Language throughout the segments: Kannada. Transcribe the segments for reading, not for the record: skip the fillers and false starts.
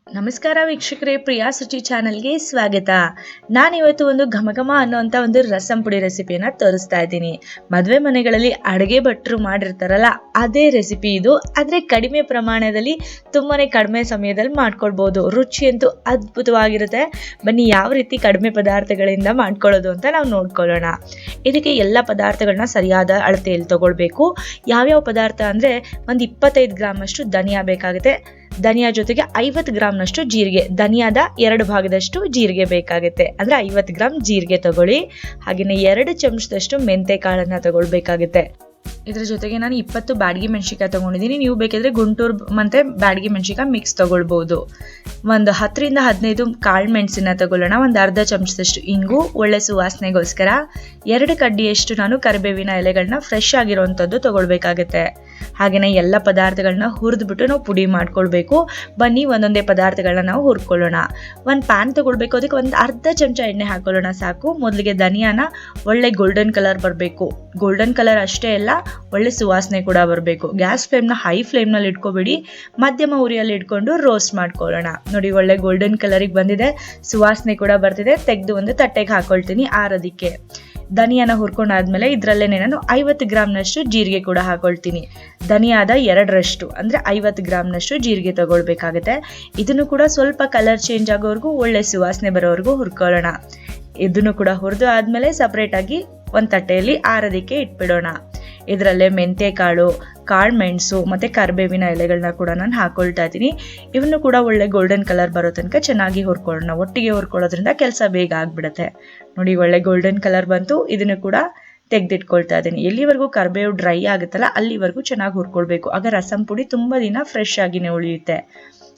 ನಮಸ್ಕಾರ ವೀಕ್ಷಕರೇ, ಪ್ರಿಯಾ ಸುಚಿ ಚಾನಲ್ಗೆ ಸ್ವಾಗತ. ನಾನಿವತ್ತು ಒಂದು ಘಮಘಮ ಅನ್ನೋಂಥ ಒಂದು ರಸಂ ಪುಡಿ ರೆಸಿಪಿಯನ್ನು ತೋರಿಸ್ತಾ ಇದ್ದೀನಿ. ಮದುವೆ ಮನೆಗಳಲ್ಲಿ ಅಡುಗೆ ಭಟ್ರು ಮಾಡಿರ್ತಾರಲ್ಲ, ಅದೇ ರೆಸಿಪಿ ಇದು. ಆದರೆ ಕಡಿಮೆ ಪ್ರಮಾಣದಲ್ಲಿ ತುಂಬಾ ಕಡಿಮೆ ಸಮಯದಲ್ಲಿ ಮಾಡ್ಕೊಳ್ಬೋದು. ರುಚಿಯಂತೂ ಅದ್ಭುತವಾಗಿರುತ್ತೆ. ಬನ್ನಿ ಯಾವ ರೀತಿ ಕಡಿಮೆ ಪದಾರ್ಥಗಳಿಂದ ಮಾಡ್ಕೊಳ್ಳೋದು ಅಂತ ನಾವು ನೋಡ್ಕೊಳ್ಳೋಣ. ಇದಕ್ಕೆ ಎಲ್ಲ ಪದಾರ್ಥಗಳನ್ನ ಸರಿಯಾದ ಅಳತೆಯಲ್ಲಿ ತಗೊಳ್ಬೇಕು. ಯಾವ್ಯಾವ ಪದಾರ್ಥ ಅಂದರೆ ಒಂದು 25 ಗ್ರಾಮಷ್ಟು ಧನಿಯಾ ಬೇಕಾಗುತ್ತೆ. ಧನಿಯಾ ಜೊತೆಗೆ 50 ಗ್ರಾಮ್ನಷ್ಟು ಜೀರಿಗೆ, ಧನಿಯಾದ 2 ಭಾಗದಷ್ಟು ಜೀರಿಗೆ ಬೇಕಾಗುತ್ತೆ. ಅಂದರೆ 50 ಗ್ರಾಮ್ ಜೀರಿಗೆ ತಗೊಳ್ಳಿ. ಹಾಗೆಯೇ 2 ಚಮಚದಷ್ಟು ಮೆಂತೆ ಕಾಳನ್ನು ತಗೊಳ್ಬೇಕಾಗುತ್ತೆ. ಇದರ ಜೊತೆಗೆ ನಾನು 20 ಬ್ಯಾಡಗಿ ಮೆಣಸಿನ್ಕಾಯಿ ತೊಗೊಂಡಿದ್ದೀನಿ. ನೀವು ಬೇಕಿದ್ರೆ ಗುಂಟೂರು ಮತ್ತು ಬ್ಯಾಡಗಿ ಮೆಣಸಿನ್ಕಾಯಿ ಮಿಕ್ಸ್ ತೊಗೊಳ್ಬೋದು. ಒಂದು 10ರಿಂದ 15 ಕಾಳು ಮೆಣಸನ್ನ ತಗೊಳ್ಳೋಣ. ಒಂದು ಅರ್ಧ ಚಮಚದಷ್ಟು ಇಂಗು, ಒಳ್ಳೆ ಸುವಾಸನೆಗೋಸ್ಕರ. 2 ಕಡ್ಡಿಯಷ್ಟು ನಾನು ಕರಿಬೇವಿನ ಎಲೆಗಳನ್ನ ಫ್ರೆಶ್ ಆಗಿರೋವಂಥದ್ದು ತೊಗೊಳ್ಬೇಕಾಗತ್ತೆ. ಹಾಗೆಯೇ ಎಲ್ಲ ಪದಾರ್ಥಗಳನ್ನ ಹುರಿದ್ಬಿಟ್ಟು ನಾವು ಪುಡಿ ಮಾಡ್ಕೊಳ್ಬೇಕು. ಬನ್ನಿ ಒಂದೊಂದೇ ಪದಾರ್ಥಗಳನ್ನ ನಾವು ಹುರ್ಕೊಳ್ಳೋಣ. ಒಂದು ಪ್ಯಾನ್ ತೊಗೊಳ್ಬೇಕು. ಅದಕ್ಕೆ ಒಂದು ಅರ್ಧ ಚಮಚ ಎಣ್ಣೆ ಹಾಕೊಳ್ಳೋಣ ಸಾಕು. ಮೊದಲಿಗೆ ಧನಿಯಾನ ಒಳ್ಳೆ ಗೋಲ್ಡನ್ ಕಲರ್ ಬರಬೇಕು. ಗೋಲ್ಡನ್ ಕಲರ್ ಅಷ್ಟೇ ಅಲ್ಲ, ಒಳ್ಳೆ ಸುವಾಸನೆ ಕೂಡ ಬರಬೇಕು. ಗ್ಯಾಸ್ ಫ್ಲೇಮ್ನ ಹೈ ಫ್ಲೇಮ್ನಲ್ಲಿ ಇಟ್ಕೋಬೇಡಿ, ಮಧ್ಯಮ ಉರಿಯಲ್ಲಿ ಇಟ್ಕೊಂಡು ರೋಸ್ಟ್ ಮಾಡ್ಕೊಳ್ಳೋಣ. ನೋಡಿ, ಒಳ್ಳೆ ಗೋಲ್ಡನ್ ಕಲರಿಗೆ ಬಂದಿದೆ, ಸುವಾಸನೆ ಕೂಡ ಬರ್ತಿದೆ. ತೆಗೆದು ಒಂದು ತಟ್ಟೆಗೆ ಹಾಕೊಳ್ತೀನಿ ಆರೋದಕ್ಕೆ. ಧನಿಯಾನ ಹುರ್ಕೊಂಡಾದ್ಮೇಲೆ ಇದರಲ್ಲೇನೆ ನಾನು 50 ಗ್ರಾಮ್ನಷ್ಟು ಜೀರಿಗೆ ಕೂಡ ಹಾಕೊಳ್ತೀನಿ. ಧನಿಯಾದ 2ರಷ್ಟು ಅಂದರೆ 50 ಗ್ರಾಮ್ನಷ್ಟು ಜೀರಿಗೆ ತಗೊಳ್ಬೇಕಾಗುತ್ತೆ. ಇದನ್ನು ಕೂಡ ಸ್ವಲ್ಪ ಕಲರ್ ಚೇಂಜ್ ಆಗೋವರೆಗೂ, ಒಳ್ಳೆ ಸುವಾಸನೆ ಬರೋವರೆಗೂ ಹುರ್ಕೊಳ್ಳೋಣ. ಇದನ್ನು ಕೂಡ ಹುರಿದು ಆದಮೇಲೆ ಸಪ್ರೇಟಾಗಿ ಒಂದು ತಟ್ಟೆಯಲ್ಲಿ ಆರೋದಕ್ಕೆ ಇಟ್ಬಿಡೋಣ. ಇದರಲ್ಲೇ ಮೆಂತೆ ಕಾಳು, ಕಾಳು ಮೆಣಸು ಮತ್ತು ಕರಿಬೇವಿನ ಎಲೆಗಳನ್ನ ಕೂಡ ನಾನು ಹಾಕೊಳ್ತಾ ಇದ್ದೀನಿ. ಇವನ್ನು ಕೂಡ ಒಳ್ಳೆ ಗೋಲ್ಡನ್ ಕಲರ್ ಬರೋ ತನಕ ಚೆನ್ನಾಗಿ ಹುರ್ಕೊಳ್ಳೋಣ. ಒಟ್ಟಿಗೆ ಹುರ್ಕೊಳ್ಳೋದ್ರಿಂದ ಕೆಲಸ ಬೇಗ ಆಗಿಬಿಡುತ್ತೆ. ನೋಡಿ, ಒಳ್ಳೆ ಗೋಲ್ಡನ್ ಕಲರ್ ಬಂತು. ಇದನ್ನು ಕೂಡ ತೆಗೆದಿಟ್ಕೊಳ್ತಾ ಇದ್ದೀನಿ. ಎಲ್ಲಿವರೆಗೂ ಕರಿಬೇವು ಡ್ರೈ ಆಗುತ್ತಲ್ಲ ಅಲ್ಲಿವರೆಗೂ ಚೆನ್ನಾಗಿ ಹುರ್ಕೊಳ್ಬೇಕು. ಆಗ ರಸಂ ಪುಡಿ ತುಂಬ ದಿನ ಫ್ರೆಶ್ ಆಗಿನೇ ಉಳಿಯುತ್ತೆ.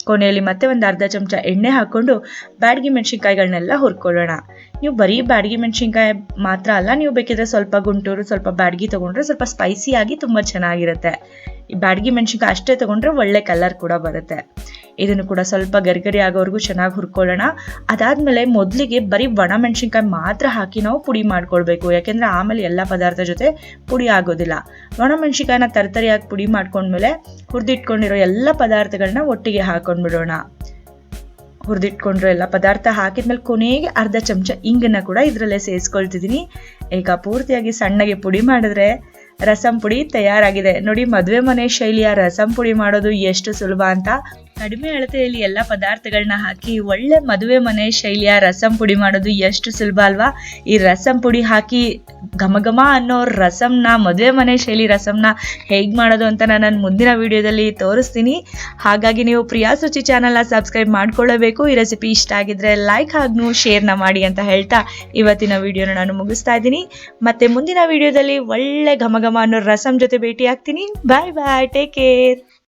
ಕೊನೆಯಲ್ಲಿ ಮತ್ತೆ ಒಂದು ಅರ್ಧ ಚಮಚ ಎಣ್ಣೆ ಹಾಕ್ಕೊಂಡು ಬ್ಯಾಡಗಿ ಮೆಣಸಿನ್ಕಾಯಿಗಳನ್ನೆಲ್ಲ ಹುರ್ಕೊಳ್ಳೋಣ. ನೀವು ಬರೀ ಬ್ಯಾಡಗಿ ಮೆಣಸಿನ್ಕಾಯಿ ಮಾತ್ರ ಅಲ್ಲ, ನೀವು ಬೇಕಿದ್ರೆ ಸ್ವಲ್ಪ ಗುಂಟೂರು, ಸ್ವಲ್ಪ ಬ್ಯಾಡಗಿ ತೊಗೊಂಡ್ರೆ ಸ್ವಲ್ಪ ಸ್ಪೈಸಿಯಾಗಿ ತುಂಬ ಚೆನ್ನಾಗಿರುತ್ತೆ. ಈ ಬ್ಯಾಡಗಿ ಮೆಣಸಿನ್ಕಾಯಿ ಅಷ್ಟೇ ತೊಗೊಂಡ್ರೆ ಒಳ್ಳೆ ಕಲರ್ ಕೂಡ ಬರುತ್ತೆ. ಇದನ್ನು ಕೂಡ ಸ್ವಲ್ಪ ಗರಿಗರಿ ಆಗೋವರೆಗೂ ಚೆನ್ನಾಗಿ ಹುರ್ಕೊಳ್ಳೋಣ. ಅದಾದಮೇಲೆ ಮೊದಲಿಗೆ ಬರೀ ಒಣ ಮೆಣಸಿನ್ಕಾಯಿ ಮಾತ್ರ ಹಾಕಿ ನಾವು ಪುಡಿ ಮಾಡ್ಕೊಳ್ಬೇಕು. ಯಾಕೆಂದರೆ ಆಮೇಲೆ ಎಲ್ಲ ಪದಾರ್ಥ ಜೊತೆ ಪುಡಿ ಆಗೋದಿಲ್ಲ. ಒಣ ಮೆಣಸಿನ್ಕಾಯಿನ ತರತರಿಯಾಗಿ ಪುಡಿ ಮಾಡ್ಕೊಂಡ್ಮೇಲೆ ಹುರಿದಿಟ್ಕೊಂಡಿರೋ ಎಲ್ಲ ಪದಾರ್ಥಗಳನ್ನ ಒಟ್ಟಿಗೆ ಹಾಕೊಂಡ್ಬಿಡೋಣ. ಹುರಿದಿಟ್ಕೊಂಡ್ರೆ ಎಲ್ಲ ಪದಾರ್ಥ ಹಾಕಿದ್ಮೇಲೆ ಕೊನೆಗೆ ಅರ್ಧ ಚಮಚ ಇಂಗನ್ನು ಕೂಡ ಇದರಲ್ಲೇ ಸೇರಿಸ್ಕೊಳ್ತಿದ್ದೀನಿ. ಈಗ ಪೂರ್ತಿಯಾಗಿ ಸಣ್ಣಗೆ ಪುಡಿ ಮಾಡಿದ್ರೆ ರಸಂ ಪುಡಿ ತಯಾರಾಗಿದೆ. ನೋಡಿ, ಮದುವೆ ಮನೆ ಶೈಲಿಯ ರಸಂ ಪುಡಿ ಮಾಡೋದು ಎಷ್ಟು ಸುಲಭ ಅಂತ. ಕಡಿಮೆ ಅಳತೆಯಲ್ಲಿ ಎಲ್ಲ ಪದಾರ್ಥಗಳನ್ನ ಹಾಕಿ ಒಳ್ಳೆ ಮದುವೆ ಮನೆ ಶೈಲಿಯ ರಸಂ ಪುಡಿ ಮಾಡೋದು ಎಷ್ಟು ಸುಲಭ ಅಲ್ವಾ? ಈ ರಸಂ ಪುಡಿ ಹಾಕಿ ಘಮಘಮ ಅನ್ನೋ ರಸಂನ, ಮದುವೆ ಮನೆ ಶೈಲಿ ರಸಂನ ಹೇಗೆ ಮಾಡೋದು ಅಂತ ನಾನು ಮುಂದಿನ ವಿಡಿಯೋದಲ್ಲಿ ತೋರಿಸ್ತೀನಿ. ಹಾಗಾಗಿ ನೀವು ಪ್ರಿಯಾ ಸುಚಿ ಚಾನಲ್ನ ಸಬ್ಸ್ಕ್ರೈಬ್ ಮಾಡ್ಕೊಳ್ಳಬೇಕು. ಈ ರೆಸಿಪಿ ಇಷ್ಟ ಆಗಿದ್ರೆ ಲೈಕ್ ಹಾಗೂ ಶೇರ್ನ ಮಾಡಿ ಅಂತ ಹೇಳ್ತಾ ಇವತ್ತಿನ ವಿಡಿಯೋನ ನಾನು ಮುಗಿಸ್ತಾ ಇದ್ದೀನಿ. ಮತ್ತೆ ಮುಂದಿನ ವಿಡಿಯೋದಲ್ಲಿ ಒಳ್ಳೆ ಘಮಘಮ ಅನ್ನೋ ರಸಂ ಜೊತೆ ಭೇಟಿ ಆಗ್ತೀನಿ. ಬಾಯ್ ಬಾಯ್, ಟೇಕ್ ಕೇರ್.